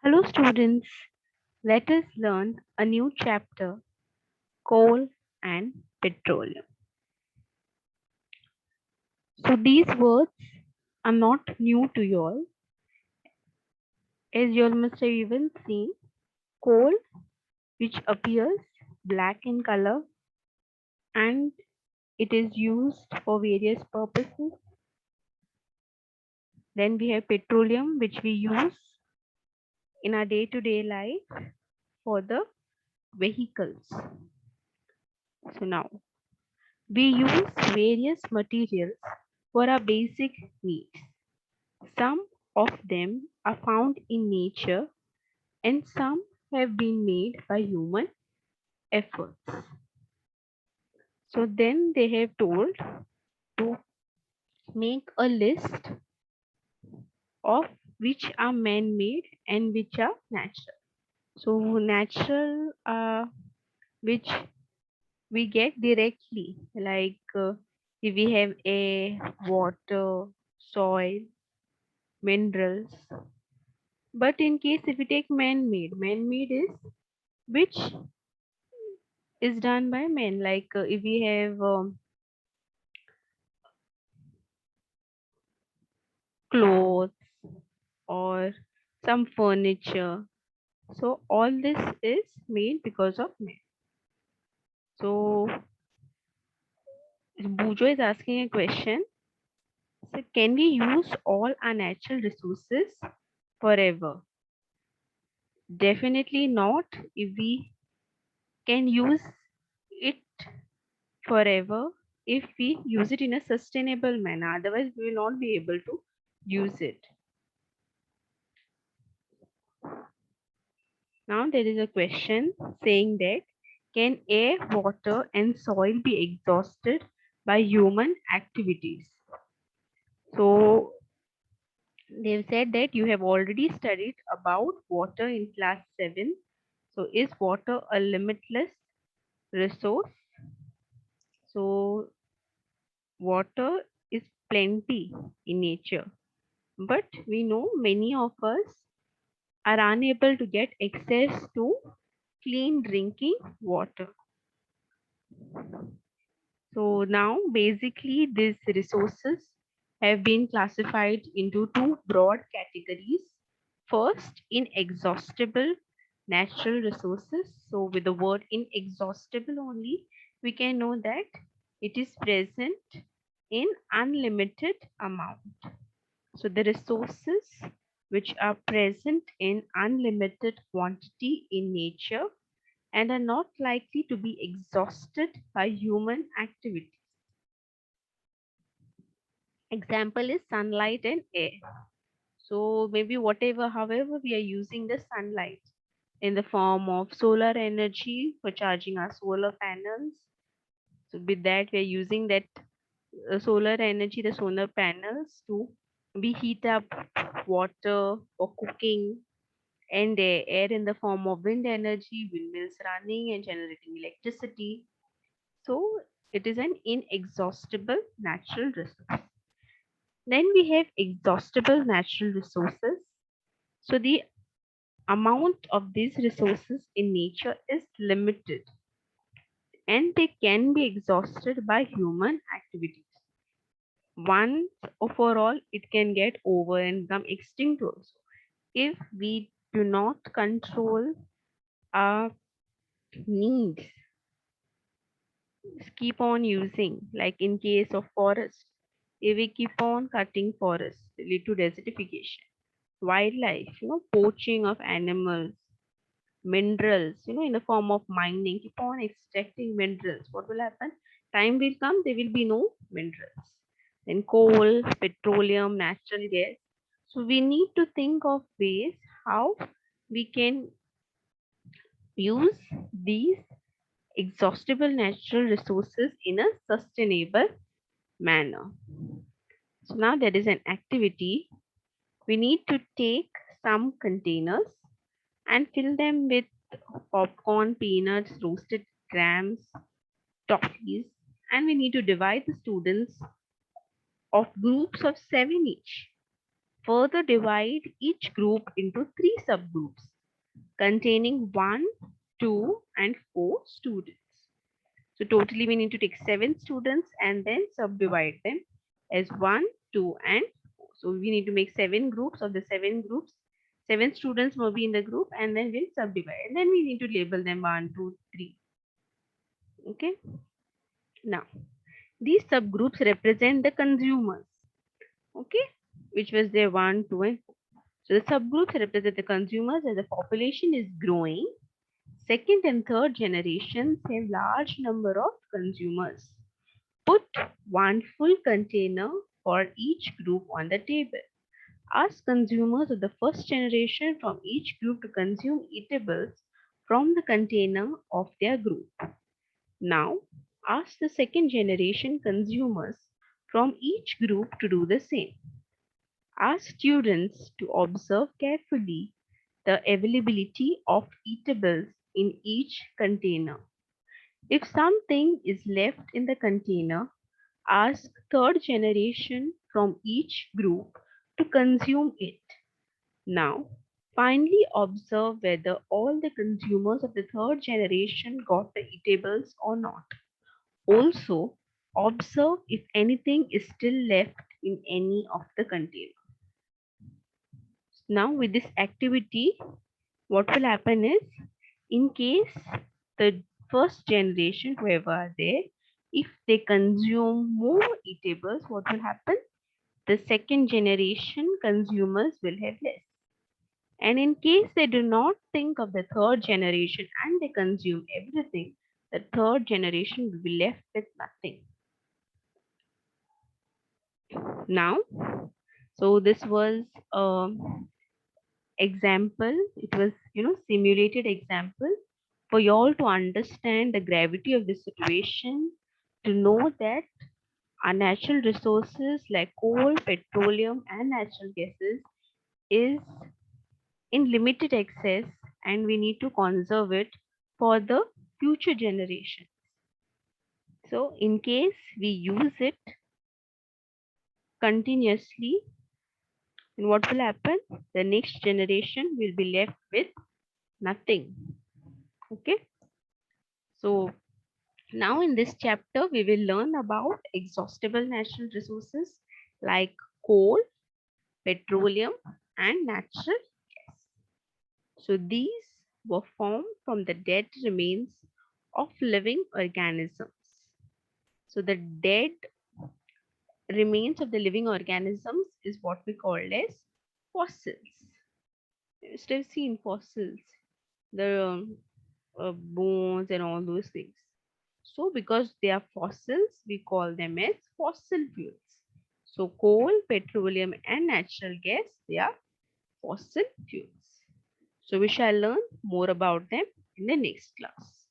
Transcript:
Hello, students. Let us learn a new chapter coal and petroleum. So, these words are not new to you all. As you all must have even seen, coal, which appears black in color and it is used for various purposes. Then we have petroleum, which we use in our day to day life for the vehicles. So, now we use various materials for our basic needs. Some of them are found in nature and some have been made by human efforts. So then they have told to make a list of which are man-made and which are natural. So natural which we get directly, like if we have air, water, soil, minerals. But in case if we take man-made, man-made is which is done by men. Like if we have clothes or some furniture, so all this is made because of men. So Bujo is asking a question. So can we use all our natural resources forever? Definitely not. If we can use it forever, if we use it in a sustainable manner, otherwise we will not be able to use it. Now there is a question saying that can air, water and soil be exhausted by human activities? So they've said that you have already studied about water in class 7. So is water a limitless resource? So water is plenty in nature, but we know many of us are unable to get access to clean drinking water. So now basically these resources have been classified into two broad categories. First, inexhaustible natural resources. So with the word inexhaustible only, we can know that it is present in unlimited amount. So the resources which are present in unlimited quantity in nature and are not likely to be exhausted by human activity. Example is sunlight and air. So maybe whatever, however, we are using the sunlight in the form of solar energy for charging our solar panels. So with that, we are using that solar energy, the solar panels to we heat up water for cooking and air in the form of wind energy, windmills running and generating electricity. So it is an inexhaustible natural resource. Then we have exhaustible natural resources. So the amount of these resources in nature is limited and they can be exhausted by human activities. Once or for all, it can get over and become extinct also. If we do not control our needs, keep on using, like in case of forest, if we keep on cutting forests, lead to desertification. Wildlife, poaching of animals, minerals, in the form of mining, keep on extracting minerals. What will happen? Time will come, there will be no minerals. Then coal, petroleum, natural gas. So we need to think of ways how we can use these exhaustible natural resources in a sustainable manner. So now there is an activity. We need to take some containers and fill them with popcorn, peanuts, roasted grams, toffees, and we need to divide the students of groups of 7 each further divide each group into 3 subgroups containing 1, 2, and 4 students. So totally we need to take 7 students and then subdivide them as 1, 2, and 4. So we need to make 7 groups. Of the 7 groups, 7 students will be in the group, and then we'll subdivide. And then we need to label them 1, 2, 3. Okay. Now, these subgroups represent the consumers. Okay. Which was their 1, 2, and 4. So the subgroups represent the consumers as the population is growing. Second and third generations have large number of consumers. Put one full container for each group on the table. Ask consumers of the first generation from each group to consume eatables from the container of their group. Now, ask the second generation consumers from each group to do the same. Ask students to observe carefully the availability of eatables in each container. If something is left in the container, ask third generation from each group to consume it. Now, finally observe whether all the consumers of the third generation got the eatables or not. Also, observe if anything is still left in any of the containers. Now, with this activity, what will happen is, in case the first generation, whoever are there, if they consume more eatables, what will happen? The second generation consumers will have less. And in case they do not think of the third generation and they consume everything, the third generation will be left with nothing. Now, so this was example. It was, simulated example for you all to understand the gravity of the situation, to know that our natural resources like coal, petroleum, and natural gases is in limited access, and we need to conserve it for the future generation. So in case we use it continuously, then what will happen? The next generation will be left with nothing. Okay. So now in this chapter, we will learn about exhaustible natural resources like coal, petroleum, and natural gas. So these were formed from the dead remains of living organisms. So the dead remains of the living organisms is what we call as fossils. You must have seen fossils, the bones and all those things. So because they are fossils, we call them as fossil fuels. So coal, petroleum, and natural gas, they are fossil fuels. So we shall learn more about them in the next class.